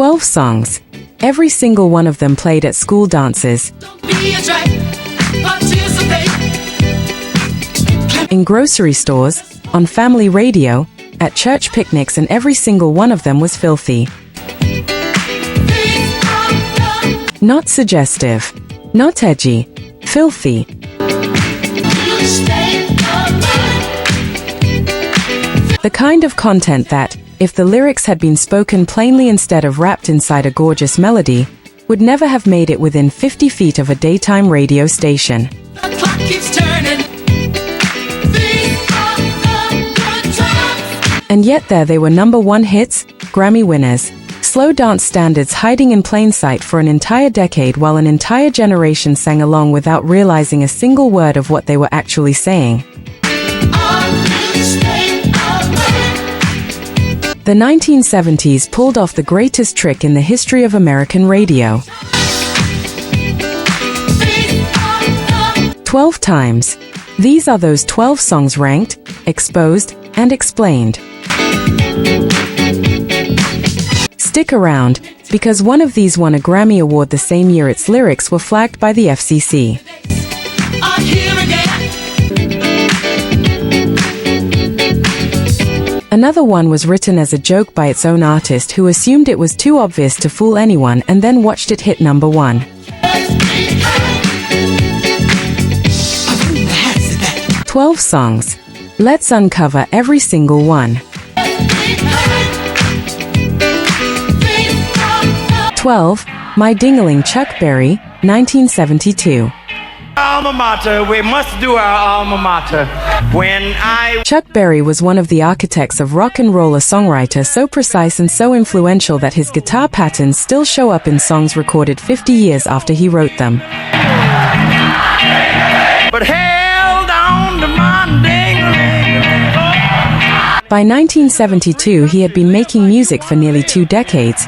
12 songs. Every single one of them played at school dances, in grocery stores, on family radio, at church picnics, and every single one of them was filthy. Not suggestive, not edgy, filthy. The kind of content that, if the lyrics had been spoken plainly instead of wrapped inside a gorgeous melody, would never have made it within 50 feet of a daytime radio station. The clock keeps turning. And yet there they were, #1 hits, Grammy winners, slow dance standards hiding in plain sight for an entire decade, while an entire generation sang along without realizing a single word of what they were actually saying. The 1970s pulled off the greatest trick in the history of American radio. 12 times. These are those 12 songs ranked, exposed, and explained. Stick around, because one of these won a Grammy Award the same year its lyrics were flagged by the FCC. Another one was written as a joke by its own artist, who assumed it was too obvious to fool anyone and then watched it hit #1. 12 songs. Let's uncover every single one. 12. My Ding-a-Ling, Chuck Berry, 1972. Alma mater, we must do our alma mater. Chuck Berry was one of the architects of rock and roll, a songwriter so precise and so influential that his guitar patterns still show up in songs recorded 50 years after he wrote them. But held on to my ding-a-ling. By 1972, he had been making music for nearly 2 decades,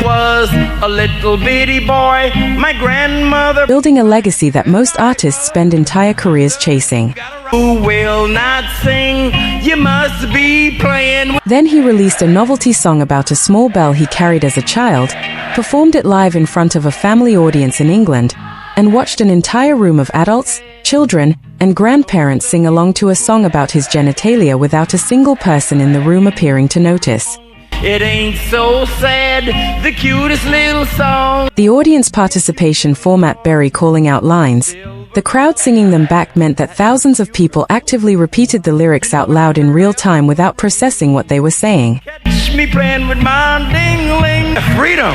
Was a little bitty boy, my grandmother, building a legacy that most artists spend entire careers chasing. who will not sing, you must be playing. Then he released a novelty song about a small bell he carried as a child, performed it live in front of a family audience in England, and watched an entire room of adults, children, and grandparents sing along to a song about his genitalia without a single person in the room appearing to notice. It ain't so sad, the cutest little song. The audience participation format, Berry calling out lines, the crowd singing them back, meant that thousands of people actively repeated the lyrics out loud in real time without processing what they were saying. Catch me playing with my ding-a-ling. Freedom.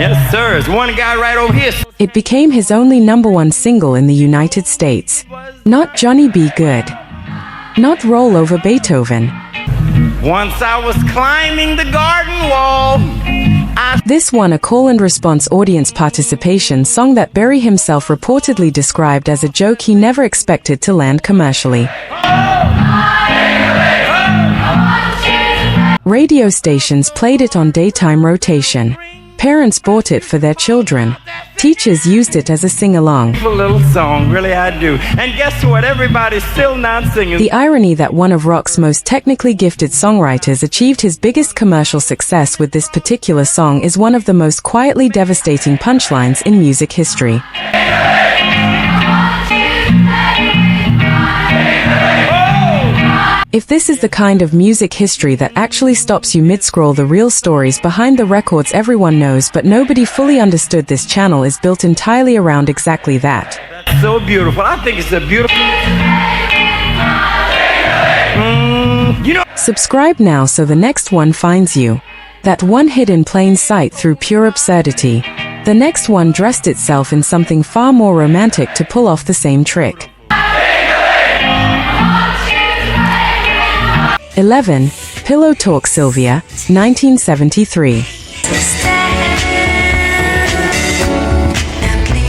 Yes, sir. There's one guy right over here. It became his only #1 single in the United States. Not Johnny B. Good. Not Roll Over Beethoven. Once I was climbing the garden wall. This won a call and response audience participation song that Berry himself reportedly described as a joke he never expected to land commercially. Radio stations played it on daytime rotation. Parents bought it for their children. Teachers used it as a sing-along. A little song, really I do. And guess what? Everybody's still not singing. The irony that one of rock's most technically gifted songwriters achieved his biggest commercial success with this particular song is one of the most quietly devastating punchlines in music history. If this is the kind of music history that actually stops you mid-scroll, the real stories behind the records everyone knows but nobody fully understood, this channel is built entirely around exactly that. That's so beautiful. I think it's a beautiful... Subscribe now so the next one finds you. That one hid in plain sight through pure absurdity. The next one dressed itself in something far more romantic to pull off the same trick. 11. Pillow Talk, Sylvia, 1973.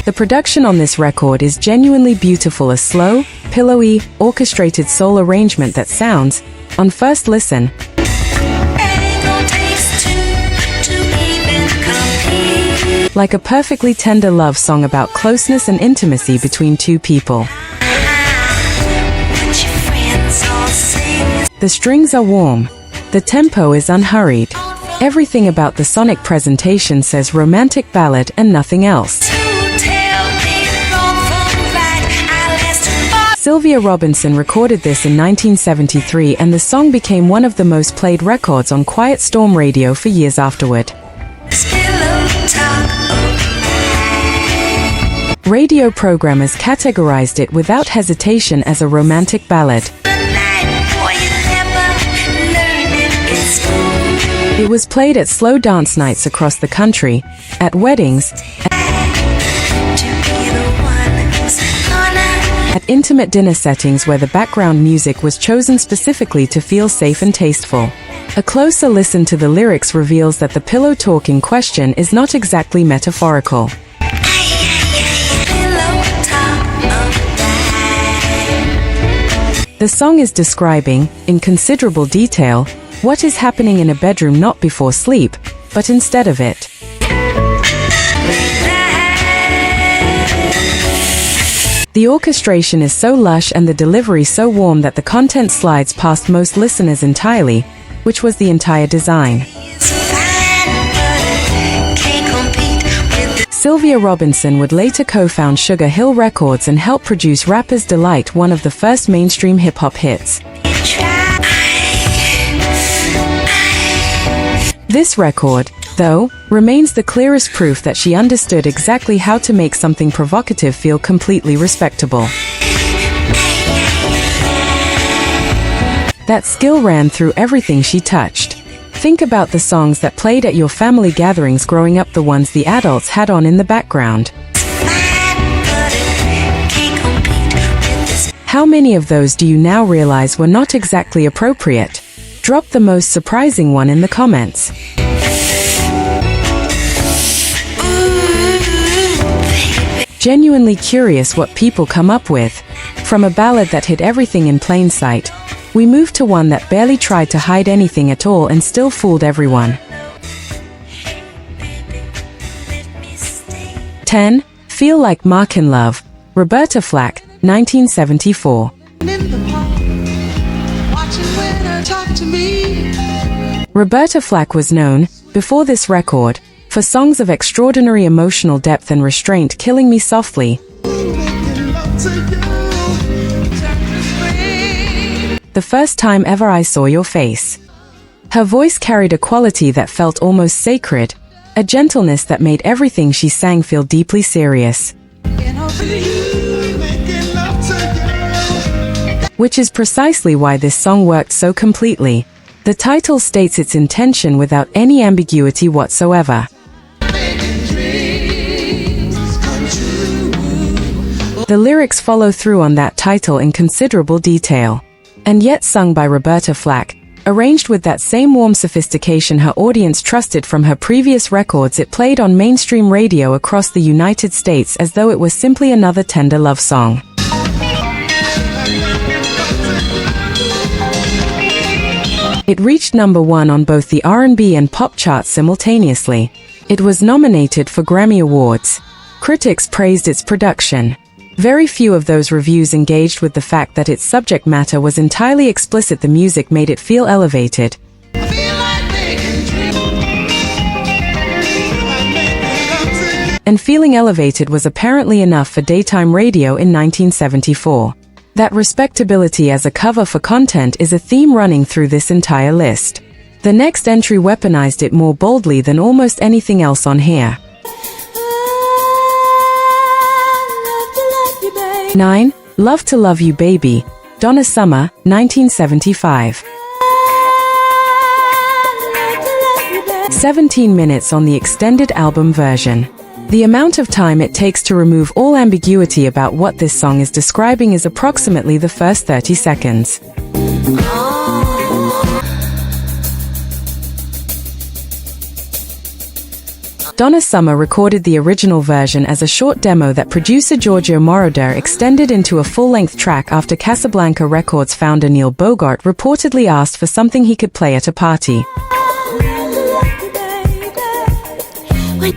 The production on this record is genuinely beautiful, a slow, pillowy, orchestrated soul arrangement that sounds, on first listen, like a perfectly tender love song about closeness and intimacy between two people. The strings are warm. The tempo is unhurried. Everything about the sonic presentation says romantic ballad and nothing else. Sylvia Robinson recorded this in 1973, and the song became one of the most played records on Quiet Storm Radio for years afterward. Radio programmers categorized it without hesitation as a romantic ballad. It was played at slow dance nights across the country, at weddings, at intimate dinner settings where the background music was chosen specifically to feel safe and tasteful. A closer listen to the lyrics reveals that the pillow talk in question is not exactly metaphorical. The song is describing, in considerable detail, what is happening in a bedroom not before sleep, but instead of it. The orchestration is so lush and the delivery so warm that the content slides past most listeners entirely, which was the entire design. Sylvia Robinson would later co-found Sugar Hill Records and help produce Rapper's Delight, one of the first mainstream hip-hop hits. This record, though, remains the clearest proof that she understood exactly how to make something provocative feel completely respectable. That skill ran through everything she touched. Think about the songs that played at your family gatherings growing up, the ones the adults had on in the background. How many of those do you now realize were not exactly appropriate? Drop the most surprising one in the comments. Genuinely curious what people come up with. From a ballad that hid everything in plain sight, we moved to one that barely tried to hide anything at all and still fooled everyone. 10. Feel Like Markin' Love, Roberta Flack, 1974. Roberta Flack was known, before this record, for songs of extraordinary emotional depth and restraint. Killing Me Softly, The First Time Ever I Saw Your Face. Her voice carried a quality that felt almost sacred, a gentleness that made everything she sang feel deeply serious. Which is precisely why this song worked so completely. The title states its intention without any ambiguity whatsoever. The lyrics follow through on that title in considerable detail. And yet sung by Roberta Flack, arranged with that same warm sophistication her audience trusted from her previous records. It played on mainstream radio across the United States as though it was simply another tender love song. It reached #1 on both the R&B and pop charts simultaneously. It was nominated for Grammy Awards. Critics praised its production. Very few of those reviews engaged with the fact that its subject matter was entirely explicit. The music made it feel elevated. And feeling elevated was apparently enough for daytime radio in 1974. That respectability as a cover for content is a theme running through this entire list. The next entry weaponized it more boldly than almost anything else on here. 9. Love to Love You Baby, Donna Summer, 1975. 17 minutes on the extended album version. The amount of time it takes to remove all ambiguity about what this song is describing is approximately the first 30 seconds. Donna Summer recorded the original version as a short demo that producer Giorgio Moroder extended into a full-length track after Casablanca Records founder Neil Bogart reportedly asked for something he could play at a party.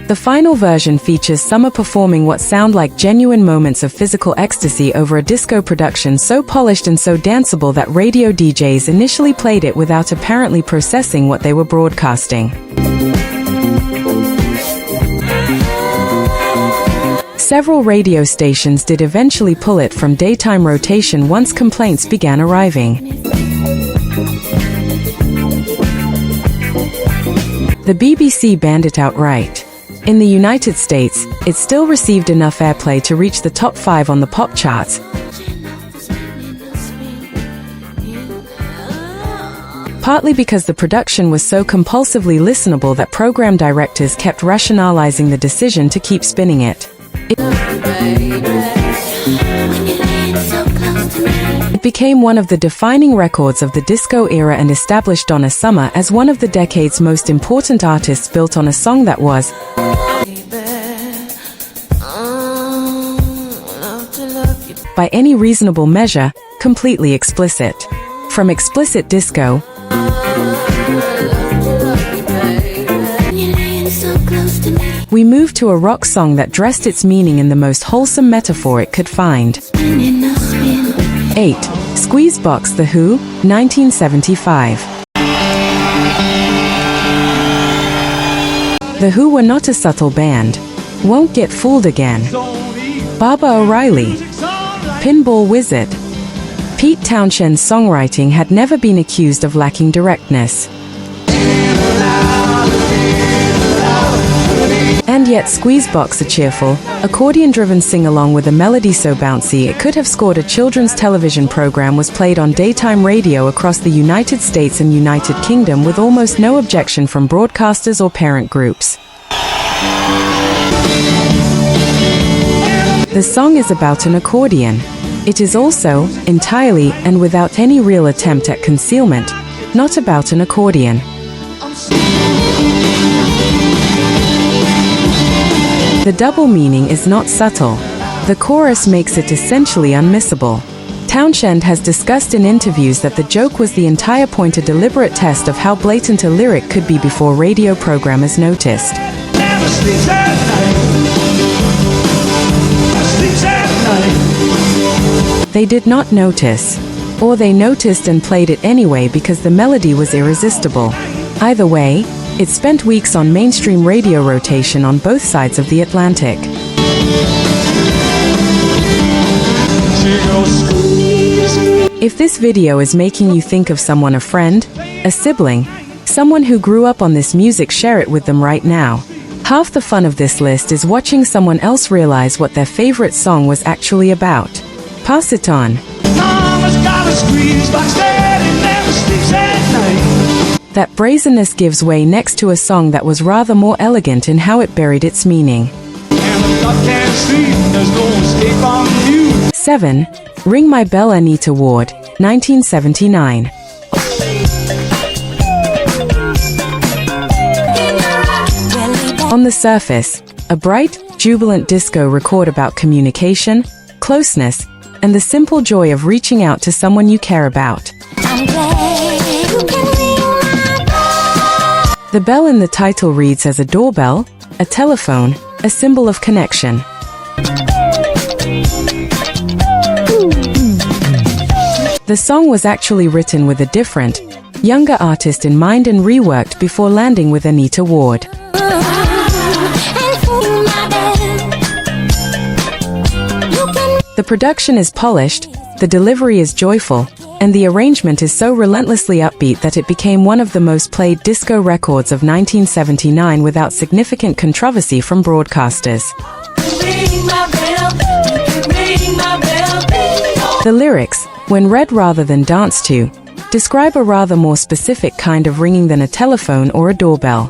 The final version features Summer performing what sound like genuine moments of physical ecstasy over a disco production so polished and so danceable that radio DJs initially played it without apparently processing what they were broadcasting. Several radio stations did eventually pull it from daytime rotation once complaints began arriving. The BBC banned it outright. In the United States, it still received enough airplay to reach the top 5 on the pop charts, partly because the production was so compulsively listenable that program directors kept rationalizing the decision to keep spinning it. It became one of the defining records of the disco era and established Donna Summer as one of the decade's most important artists, built on a song that was, by any reasonable measure, completely explicit. From explicit disco we moved to a rock song that dressed its meaning in the most wholesome metaphor it could find. 8. Squeezebox, The Who, 1975. The Who were not a subtle band. Won't Get Fooled Again. Baba O'Reilly. Pinball Wizard. Pete Townshend's songwriting had never been accused of lacking directness. And yet Squeezebox, a cheerful, accordion-driven sing-along with a melody so bouncy it could have scored a children's television program, was played on daytime radio across the United States and United Kingdom with almost no objection from broadcasters or parent groups. The song is about an accordion. It is also, entirely, and without any real attempt at concealment, not about an accordion. The double meaning is not subtle. The chorus makes it essentially unmissable. Townshend has discussed in interviews that the joke was the entire point, a deliberate test of how blatant a lyric could be before radio programmers noticed. They did not notice. Or they noticed and played it anyway because the melody was irresistible. Either way, it spent weeks on mainstream radio rotation on both sides of the Atlantic. If this video is making you think of someone, a friend, a sibling, someone who grew up on this music, share it with them right now. Half the fun of this list is watching someone else realize what their favorite song was actually about. Pass it on. That brazenness gives way next to a song that was rather more elegant in how it buried its meaning. 7. Ring My Bell, Anita Ward, 1979. On the surface, a bright, jubilant disco record about communication, closeness, and the simple joy of reaching out to someone you care about. The bell in the title reads as a doorbell, a telephone, a symbol of connection. The song was actually written with a different, younger artist in mind and reworked before landing with Anita Ward. The production is polished, the delivery is joyful, and the arrangement is so relentlessly upbeat that it became one of the most played disco records of 1979 without significant controversy from broadcasters. The lyrics, when read rather than danced to, describe a rather more specific kind of ringing than a telephone or a doorbell.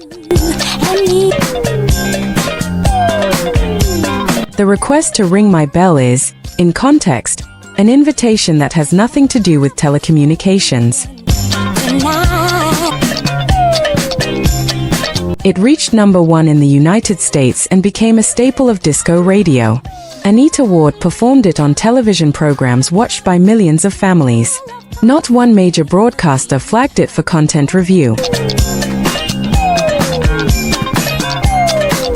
The request to ring my bell is, in context, an invitation that has nothing to do with telecommunications. It reached number 1 in the United States and became a staple of disco radio. Anita Ward performed it on television programs watched by millions of families. Not one major broadcaster flagged it for content review.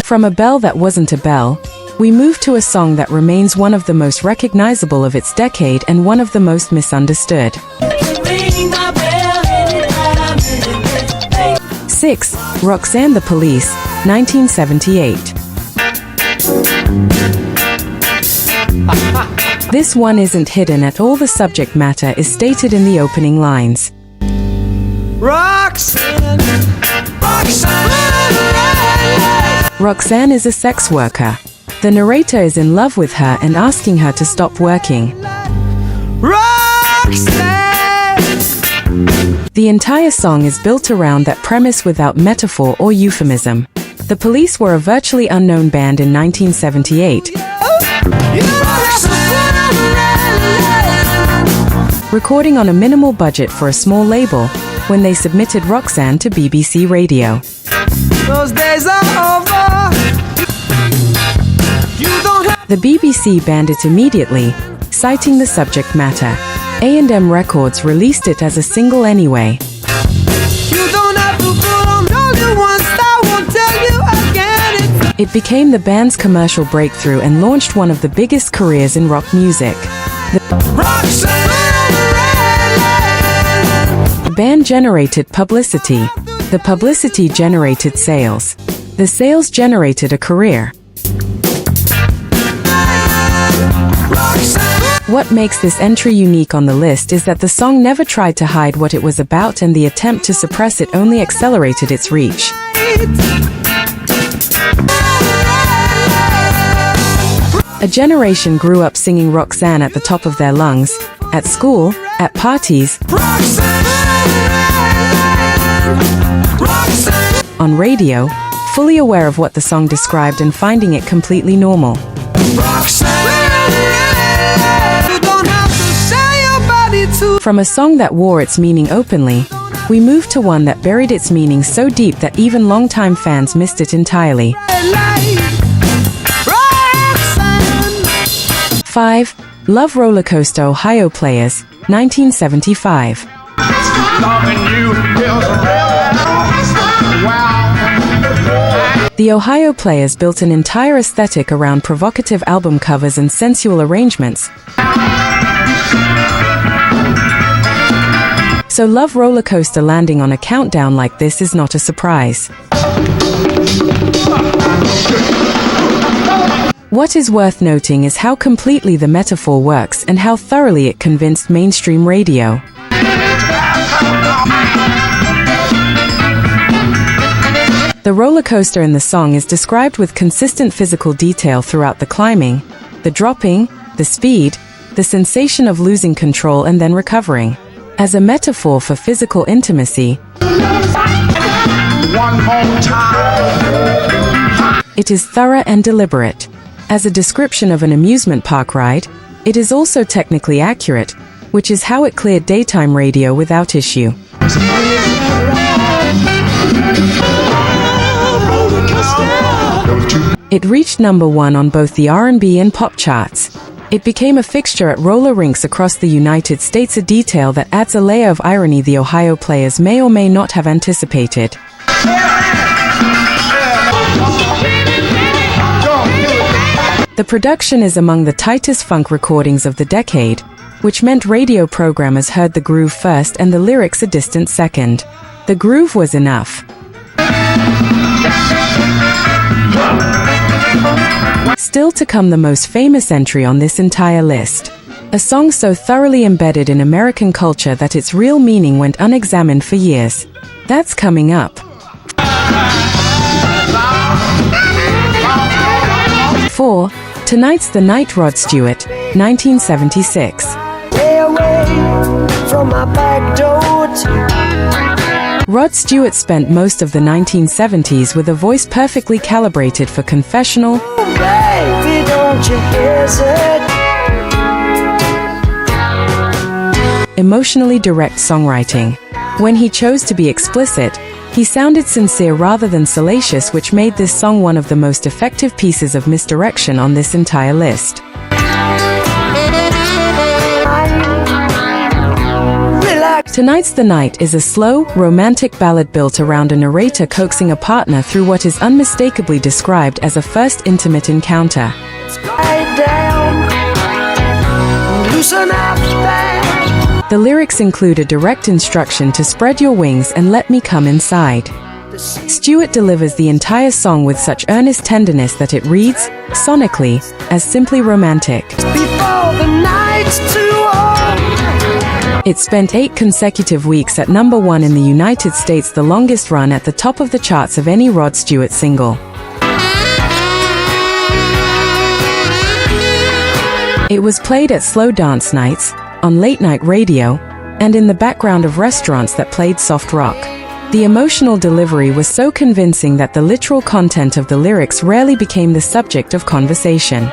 From a bell that wasn't a bell, we move to a song that remains one of the most recognizable of its decade and one of the most misunderstood. 6. Roxanne the Police, 1978. This one isn't hidden at all. The subject matter is stated in the opening lines. Roxanne, Roxanne, Roxanne is a sex worker. The narrator is in love with her and asking her to stop working. Roxanne. The entire song is built around that premise without metaphor or euphemism. The Police were a virtually unknown band in 1978, recording on a minimal budget for a small label when they submitted Roxanne to BBC Radio. Those days are over. You don't have The BBC banned it immediately, citing the subject matter. A&M Records released it as a single anyway. You don't have to put on all you want. I won't tell you again. It became the band's commercial breakthrough and launched one of the biggest careers in rock music. The band generated publicity. The publicity generated sales. The sales generated a career. What makes this entry unique on the list is that the song never tried to hide what it was about, and the attempt to suppress it only accelerated its reach. A generation grew up singing Roxanne at the top of their lungs, at school, at parties, on radio, fully aware of what the song described and finding it completely normal. From a song that wore its meaning openly, we moved to one that buried its meaning so deep that even longtime fans missed it entirely. 5. Love Roller Coaster Ohio Players, 1975. The Ohio Players built an entire aesthetic around provocative album covers and sensual arrangements. So Love Roller Coaster landing on a countdown like this is not a surprise. What is worth noting is how completely the metaphor works and how thoroughly it convinced mainstream radio. The roller coaster in the song is described with consistent physical detail throughout the climbing, the dropping, the speed, the sensation of losing control and then recovering. As a metaphor for physical intimacy, it is thorough and deliberate. As a description of an amusement park ride, it is also technically accurate, which is how it cleared daytime radio without issue. It reached #1 on both the R&B and pop charts. It became a fixture at roller rinks across the United States, a detail that adds a layer of irony the Ohio Players may or may not have anticipated. The production is among the tightest funk recordings of the decade, which meant radio programmers heard the groove first and the lyrics a distant second. The groove was enough. Still to come, the most famous entry on this entire list. A song so thoroughly embedded in American culture that its real meaning went unexamined for years. That's coming up. 4. Tonight's the Night, Rod Stewart, 1976. Stay away from my back door. Rod Stewart spent most of the 1970s with a voice perfectly calibrated for confessional, Baby, don't you hesitate. emotionally direct songwriting. When he chose to be explicit, he sounded sincere rather than salacious, which made this song one of the most effective pieces of misdirection on this entire list. Tonight's the Night is a slow, romantic ballad built around a narrator coaxing a partner through what is unmistakably described as a first intimate encounter. The lyrics include a direct instruction to spread your wings and let me come inside. Stewart delivers the entire song with such earnest tenderness that it reads, sonically, as simply romantic. Before the night's too old. It spent 8 consecutive weeks at number 1 in the United States, the longest run at the top of the charts of any Rod Stewart single. It was played at slow dance nights, on late-night radio, and in the background of restaurants that played soft rock. The emotional delivery was so convincing that the literal content of the lyrics rarely became the subject of conversation.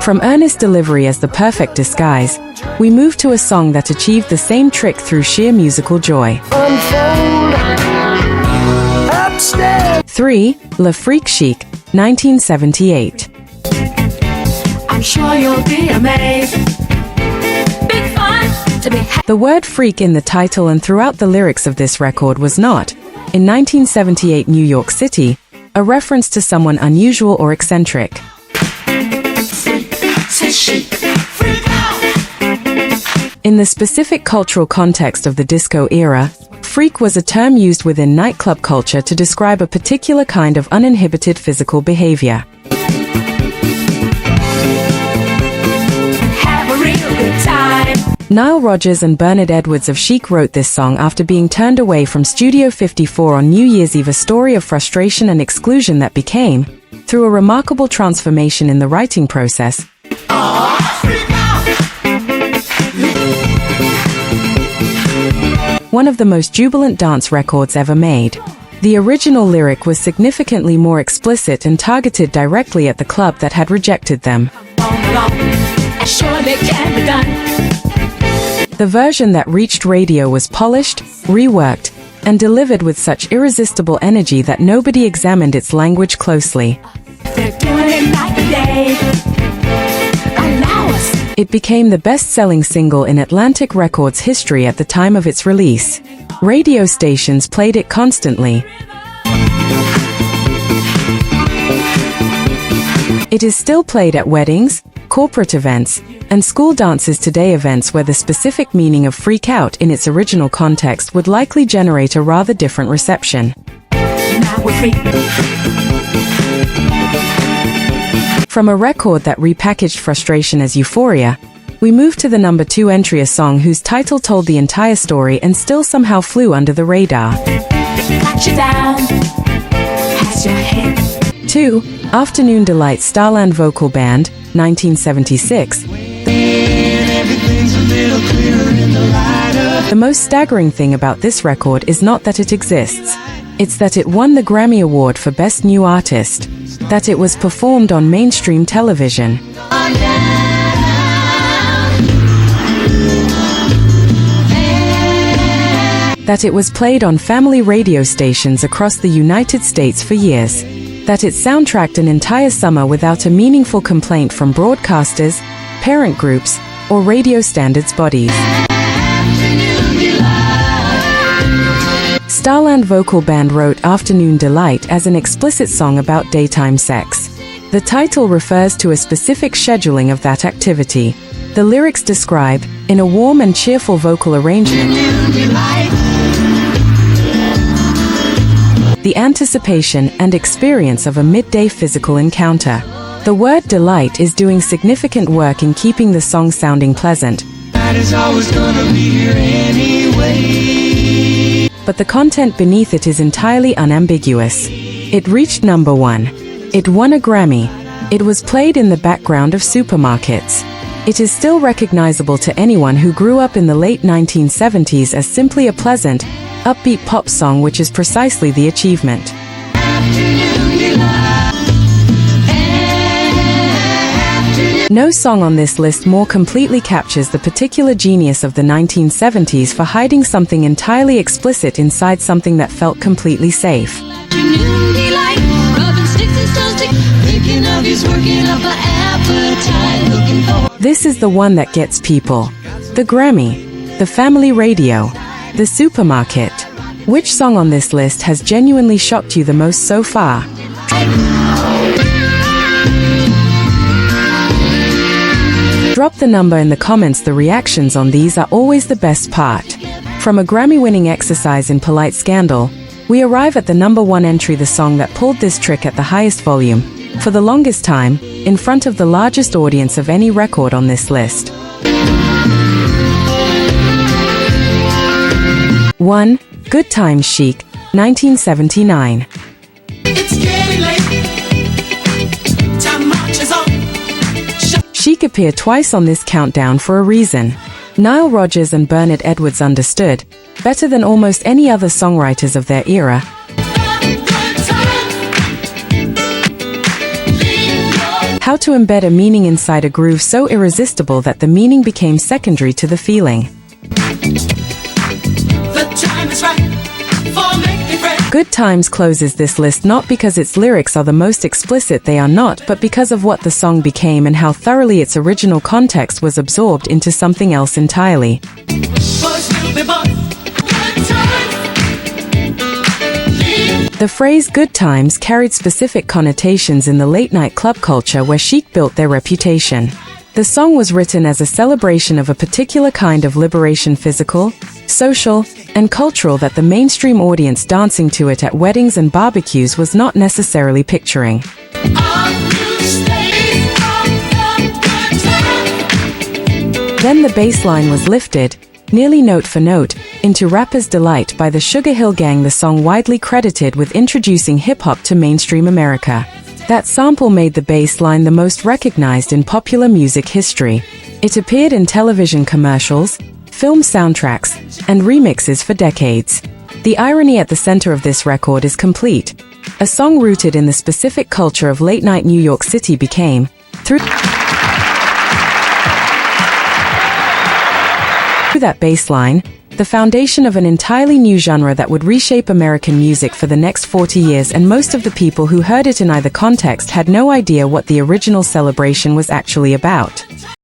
From earnest delivery as the perfect disguise, we move to a song that achieved the same trick through sheer musical joy. 3. Le Freak Chic, 1978. I'm sure you'll be amazed. Big fun to be The word freak in the title and throughout the lyrics of this record was not, in 1978 New York City, a reference to someone unusual or eccentric. In the specific cultural context of the disco era, freak was a term used within nightclub culture to describe a particular kind of uninhibited physical behavior. have a real good time. Nile Rodgers and Bernard Edwards of Chic wrote this song after being turned away from Studio 54 on New Year's Eve, a story of frustration and exclusion that became, through a remarkable transformation in the writing process, one of the most jubilant dance records ever made. The original lyric was significantly more explicit and targeted directly at the club that had rejected them. Surely can be done. The version that reached radio was polished, reworked, and delivered with such irresistible energy that nobody examined its language closely. They're doing it night and day. Allow us. It became the best-selling single in Atlantic Records history at the time of its release. Radio stations played it constantly. It is still played at weddings, corporate events, and school dances today, events where the specific meaning of freak out in its original context would likely generate a rather different reception. Now we're free. From a record that repackaged frustration as euphoria, we move to the number 2 entry, a song whose title told the entire story and still somehow flew under the radar. Got you down. Has your head. 2. Afternoon Delight, Starland Vocal Band, 1976. The most staggering thing about this record is not that it exists. It's that it won the Grammy Award for Best New Artist. That it was performed on mainstream television. That it was played on family radio stations across the United States for years. That it soundtracked an entire summer without a meaningful complaint from broadcasters, parent groups, or radio standards bodies. Starland Vocal Band wrote Afternoon Delight as an explicit song about daytime sex. The title refers to a specific scheduling of that activity. The lyrics describe, in a warm and cheerful vocal arrangement, the anticipation and experience of a midday physical encounter. The word delight is doing significant work in keeping the song sounding pleasant. That is always gonna be here anyway. But the content beneath it is entirely unambiguous. It reached number 1. It won a Grammy. It was played in the background of supermarkets. It is still recognizable to anyone who grew up in the late 1970s as simply a pleasant, upbeat pop song, which is precisely the achievement. No song on this list more completely captures the particular genius of the 1970s for hiding something entirely explicit inside something that felt completely safe. This is the one that gets people. The Grammy, the family radio, the supermarket. Which song on this list has genuinely shocked you the most so far? Drop the number in the comments. The reactions on these are always the best part. From a Grammy-winning exercise in polite scandal, we arrive at the #1 entry, the song that pulled this trick at the highest volume, for the longest time, in front of the largest audience of any record on this list. 1. Good Times Chic, 1979. It's getting late. Time marches on. Chic appear twice on this countdown for a reason. Nile Rodgers and Bernard Edwards understood, better than almost any other songwriters of their era, how to embed a meaning inside a groove so irresistible that the meaning became secondary to the feeling. The time is right for making friends. Good Times closes this list not because its lyrics are the most explicit, they are not, but because of what the song became and how thoroughly its original context was absorbed into something else entirely. Boys will be boys. Good times. The phrase good times carried specific connotations in the late-night club culture where Chic built their reputation. The song was written as a celebration of a particular kind of liberation, physical, social, and cultural, that the mainstream audience dancing to it at weddings and barbecues was not necessarily picturing. Then the bass line was lifted, nearly note for note, into Rapper's Delight by the Sugar Hill Gang, the song widely credited with introducing hip-hop to mainstream America. That sample made the bass line the most recognized in popular music history. It appeared in television commercials, film soundtracks, and remixes for decades. The irony at the center of this record is complete. A song rooted in the specific culture of late-night New York City became, through that bass line, the foundation of an entirely new genre that would reshape American music for the next 40 years, and most of the people who heard it in either context had no idea what the original celebration was actually about.